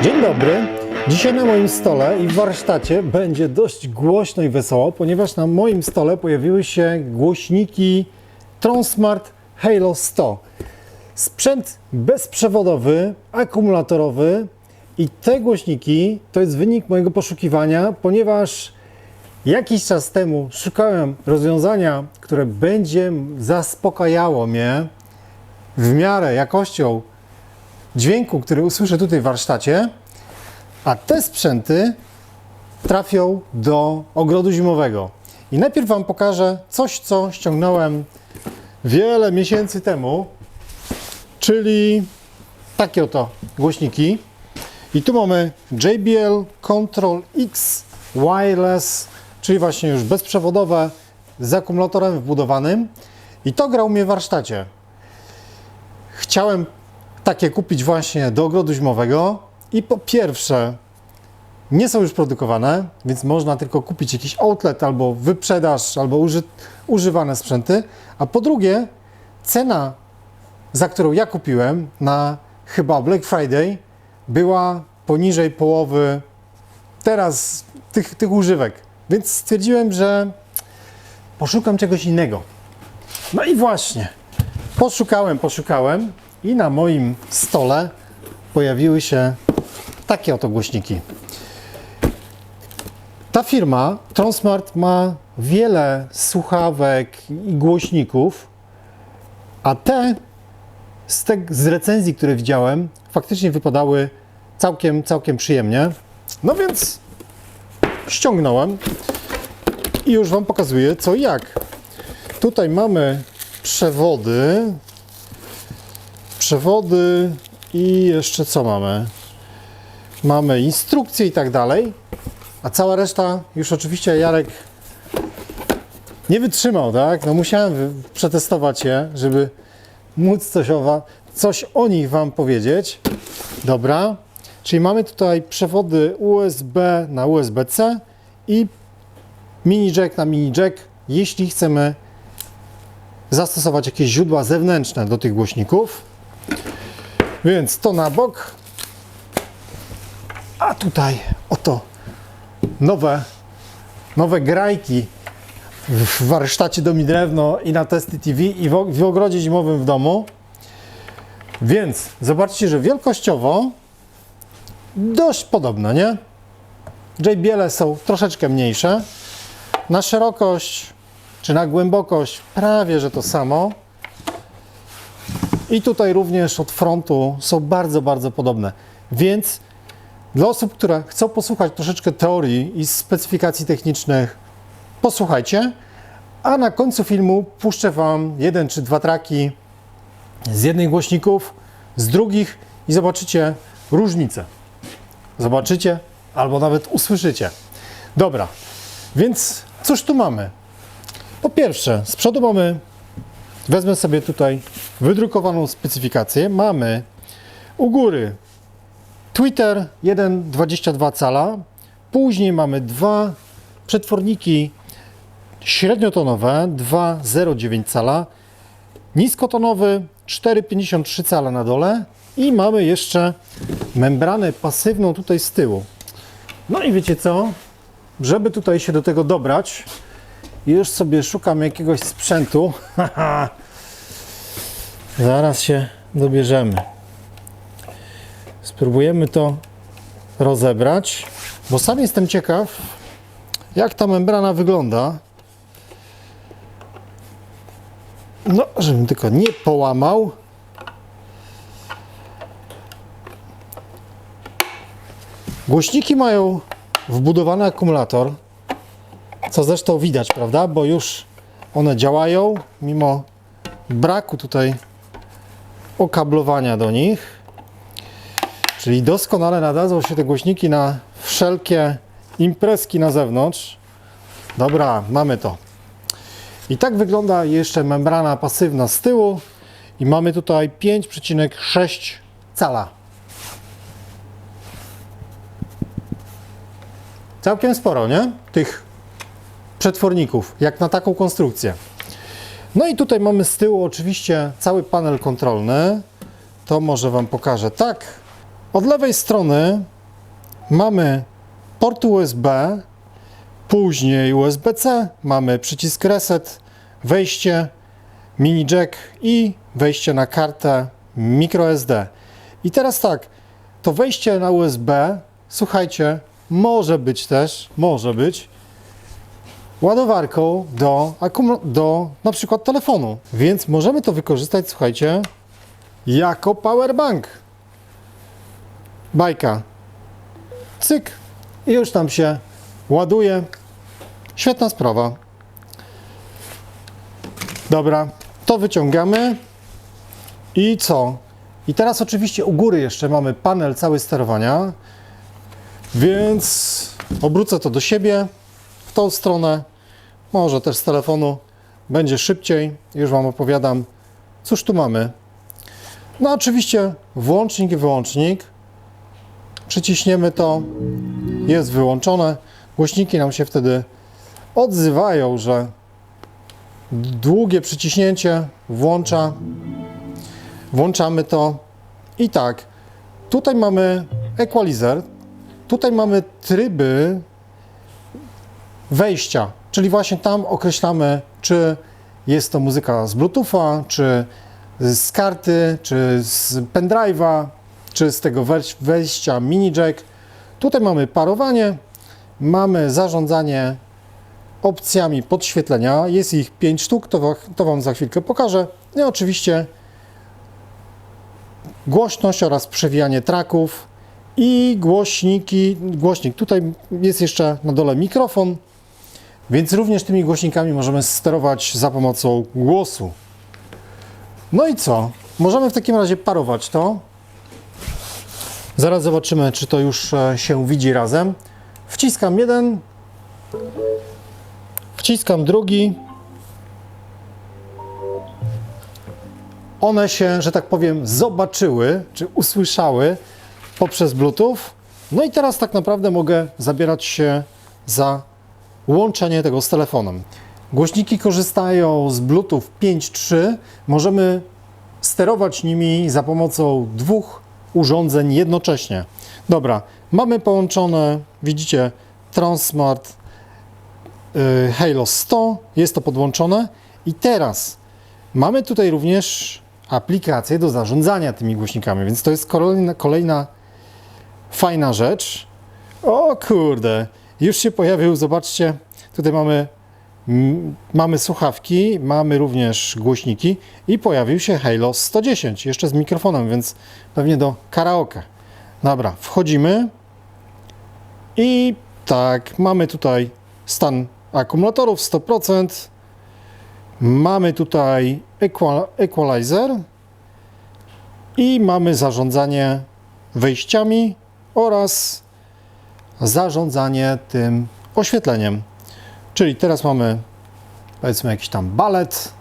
Dzień dobry. Dzisiaj na moim stole i w warsztacie będzie dość głośno i wesoło, ponieważ na moim stole pojawiły się głośniki Tronsmart Halo 100. Sprzęt bezprzewodowy, akumulatorowy i te głośniki to jest wynik mojego poszukiwania, ponieważ jakiś czas temu szukałem rozwiązania, które będzie zaspokajało mnie w miarę jakością dźwięku, który usłyszę tutaj w warsztacie, a te sprzęty trafią do ogrodu zimowego. I najpierw Wam pokażę coś, co ściągnąłem wiele miesięcy temu, czyli takie oto głośniki. I tu mamy JBL Control X Wireless, czyli właśnie już bezprzewodowe z akumulatorem wbudowanym. I to grał mnie w warsztacie. Chciałem takie kupić właśnie do ogrodu zimowego i po pierwsze nie są już produkowane, więc można tylko kupić jakiś outlet albo wyprzedaż, albo używane sprzęty, a po drugie cena, za którą ja kupiłem na chyba Black Friday, była poniżej połowy teraz tych używek, więc stwierdziłem, że poszukam czegoś innego. No i właśnie, poszukałem i na moim stole pojawiły się takie oto głośniki. Ta firma Tronsmart ma wiele słuchawek i głośników, a te z recenzji, które widziałem, faktycznie wypadały całkiem przyjemnie. No więc ściągnąłem i już Wam pokazuję co i jak. Tutaj mamy przewody i jeszcze co mamy? Mamy instrukcje i tak dalej, a cała reszta już oczywiście Jarek nie wytrzymał, tak? No musiałem przetestować je, żeby móc coś o nich Wam powiedzieć. Dobra, czyli mamy tutaj przewody USB na USB-C i mini jack na mini jack, jeśli chcemy zastosować jakieś źródła zewnętrzne do tych głośników. Więc to na bok. A tutaj oto nowe grajki w warsztacie Dom i Drewno i na Testy TV i w ogrodzie zimowym w domu. Więc zobaczcie, że wielkościowo dość podobne, nie? JBL są troszeczkę mniejsze. Na szerokość czy na głębokość prawie że to samo. I tutaj również od frontu są bardzo podobne. Więc dla osób, które chcą posłuchać troszeczkę teorii i specyfikacji technicznych, posłuchajcie. A na końcu filmu puszczę Wam 1 czy 2 traki z jednych głośników, z drugich i zobaczycie różnicę. Zobaczycie albo nawet usłyszycie. Dobra, więc cóż tu mamy? Po pierwsze, z przodu mamy, wezmę sobie tutaj wydrukowaną specyfikację. Mamy u góry tweeter 1,22 cala. Później mamy dwa przetworniki średniotonowe 2,09 cala. Niskotonowy 4,53 cala na dole. I mamy jeszcze membranę pasywną tutaj z tyłu. No i wiecie co? Żeby tutaj się do tego dobrać, już sobie szukam jakiegoś sprzętu. Zaraz się dobierzemy. Spróbujemy to rozebrać, bo sam jestem ciekaw, jak ta membrana wygląda. No, żebym tylko nie połamał. Głośniki mają wbudowany akumulator, co zresztą widać, prawda? Bo już one działają, mimo braku tutaj okablowania do nich. Czyli doskonale nadadzą się te głośniki na wszelkie imprezki na zewnątrz. Dobra, mamy to. I tak wygląda jeszcze membrana pasywna z tyłu. I mamy tutaj 5,6 cala. Całkiem sporo, nie? Tych przetworników, jak na taką konstrukcję. No i tutaj mamy z tyłu oczywiście cały panel kontrolny. To może Wam pokażę tak. Od lewej strony mamy port USB, później USB-C, mamy przycisk reset, wejście, mini jack i wejście na kartę microSD. I teraz tak, to wejście na USB, słuchajcie, może być ładowarką do na przykład telefonu. Więc możemy to wykorzystać, słuchajcie, jako powerbank. Bajka. Cyk. I już tam się ładuje. Świetna sprawa. Dobra, to wyciągamy. I co? I teraz oczywiście u góry jeszcze mamy panel cały sterowania. Więc obrócę to do siebie w tą stronę. Może też z telefonu będzie szybciej. Już Wam opowiadam, cóż tu mamy. No oczywiście włącznik i wyłącznik. Przyciśniemy to, jest wyłączone. Głośniki nam się wtedy odzywają, że długie przyciśnięcie włącza. Włączamy to i tak. Tutaj mamy equalizer. Tutaj mamy tryby wejścia, czyli właśnie tam określamy, czy jest to muzyka z Bluetootha, czy z karty, czy z pendrive'a, czy z tego wejścia mini jack. Tutaj mamy parowanie, mamy zarządzanie opcjami podświetlenia. Jest ich 5 sztuk, to Wam za chwilkę pokażę. I oczywiście głośność oraz przewijanie tracków i głośnik. Tutaj jest jeszcze na dole mikrofon, więc również tymi głośnikami możemy sterować za pomocą głosu. No i co? Możemy w takim razie parować to. Zaraz zobaczymy, czy to już się widzi razem. Wciskam jeden, wciskam drugi. One się, że tak powiem, zobaczyły, czy usłyszały poprzez Bluetooth. No i teraz tak naprawdę mogę zabierać się za łączenie tego z telefonem. Głośniki korzystają z Bluetooth 5.3. Możemy sterować nimi za pomocą dwóch urządzeń jednocześnie. Dobra, mamy połączone, widzicie, Transmart Halo 100. Jest to podłączone. I teraz mamy tutaj również aplikację do zarządzania tymi głośnikami, więc to jest kolejna fajna rzecz. O kurde, już się pojawił, zobaczcie, tutaj mamy słuchawki, mamy również głośniki i pojawił się Halo 110, jeszcze z mikrofonem, więc pewnie do karaoke. Dobra, wchodzimy i tak, mamy tutaj stan akumulatorów 100%, mamy tutaj equalizer i mamy zarządzanie wejściami oraz zarządzanie tym oświetleniem. Czyli teraz mamy, powiedzmy, jakiś tam balet,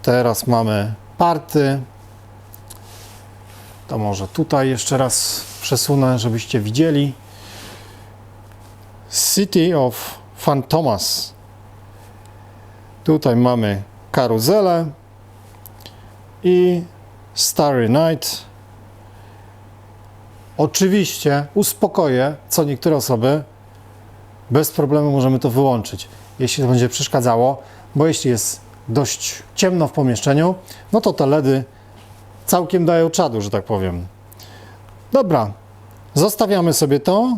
teraz mamy party. To może tutaj jeszcze raz przesunę, żebyście widzieli. City of Phantomas. Tutaj mamy karuzelę i Starry Night. Oczywiście uspokoję co niektóre osoby. Bez problemu możemy to wyłączyć, jeśli to będzie przeszkadzało, bo jeśli jest dość ciemno w pomieszczeniu, no to te LEDy całkiem dają czadu, że tak powiem. Dobra, zostawiamy sobie to,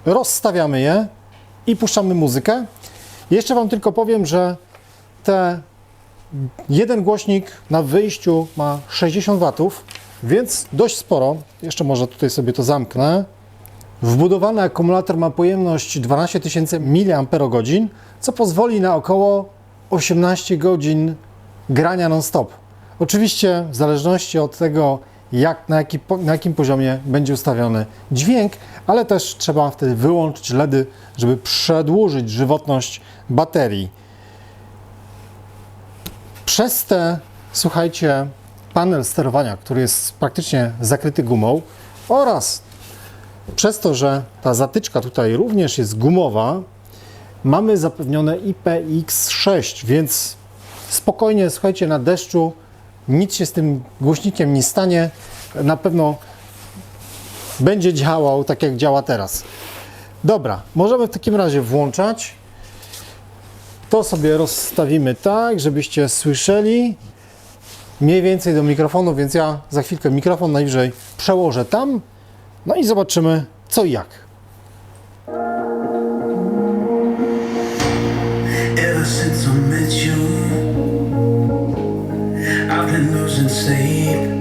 rozstawiamy je i puszczamy muzykę. Jeszcze Wam tylko powiem, że jeden głośnik na wyjściu ma 60 W, więc dość sporo. Jeszcze może tutaj sobie to zamknę. Wbudowany akumulator ma pojemność 12 000 mAh, co pozwoli na około 18 godzin grania non-stop. Oczywiście w zależności od tego, na jakim poziomie będzie ustawiony dźwięk, ale też trzeba wtedy wyłączyć LEDy, żeby przedłużyć żywotność baterii. Przez słuchajcie, panel sterowania, który jest praktycznie zakryty gumą, oraz przez to, że ta zatyczka tutaj również jest gumowa, mamy zapewnione IPX6, więc spokojnie, słuchajcie, na deszczu nic się z tym głośnikiem nie stanie. Na pewno będzie działał tak, jak działa teraz. Dobra, możemy w takim razie włączać. To sobie rozstawimy tak, żebyście słyszeli mniej więcej do mikrofonu, więc ja za chwilkę mikrofon najwyżej przełożę tam. No i zobaczymy co i jak. Ever since I met you, I've been losing sleep.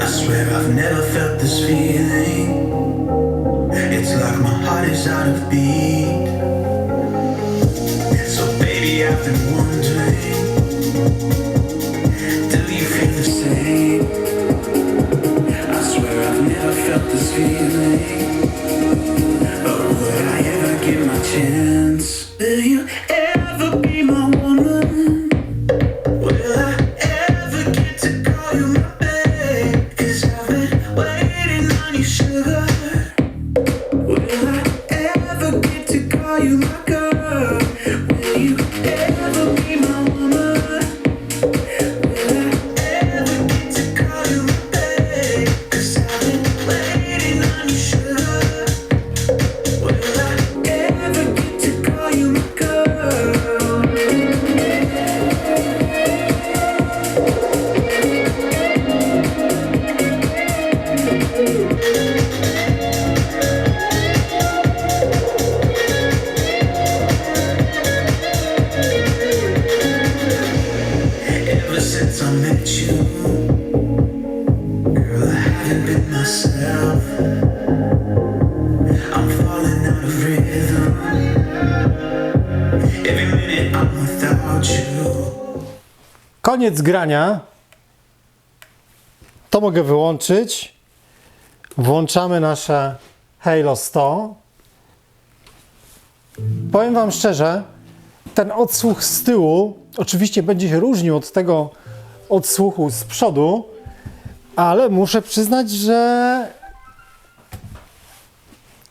I swear I've never felt this feeling. It's like my heart is out of beat. So baby, I've been wondering, do you feel the same? I swear I've never felt this feeling. But would I ever get my chance? Will you ever be my woman? Will I ever get to call you my babe? 'Cause I've been waiting on you, sugar. Will I ever get to call you my girl? Will you ever be my woman? Will I ever get to call you my babe? 'Cause I've been waiting on you, sugar. Will I ever get to call you my girl? Ever since I met you, girl, I haven't been myself. I'm falling out of rhythm. Every minute I'm without you. Koniec grania. To mogę wyłączyć. Włączamy nasze Halo 100. Powiem Wam szczerze, ten odsłuch z tyłu oczywiście będzie się różnił od tego odsłuchu z przodu, ale muszę przyznać, że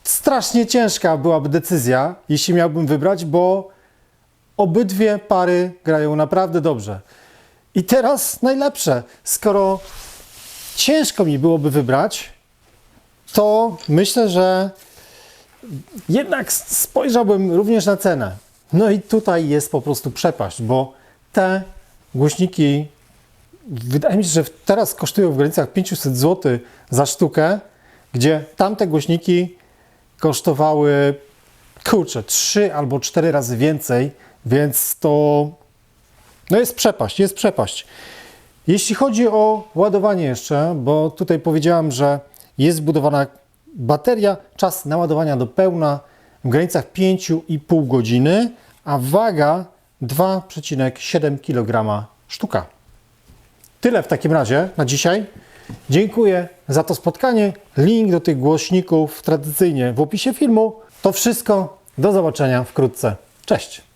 strasznie ciężka byłaby decyzja, jeśli miałbym wybrać, bo obydwie pary grają naprawdę dobrze. I teraz najlepsze, skoro ciężko mi byłoby wybrać, to myślę, że jednak spojrzałbym również na cenę. No i tutaj jest po prostu przepaść, bo te głośniki, wydaje mi się, że teraz kosztują w granicach 500 zł za sztukę, gdzie tamte głośniki kosztowały, kurczę, 3 albo 4 razy więcej, więc to no jest przepaść, jest przepaść. Jeśli chodzi o ładowanie jeszcze, bo tutaj powiedziałam, że jest zbudowana bateria, czas naładowania do pełna w granicach 5,5 godziny, a waga 2,7 kg sztuka. Tyle w takim razie na dzisiaj. Dziękuję za to spotkanie. Link do tych głośników tradycyjnie w opisie filmu. To wszystko. Do zobaczenia wkrótce. Cześć!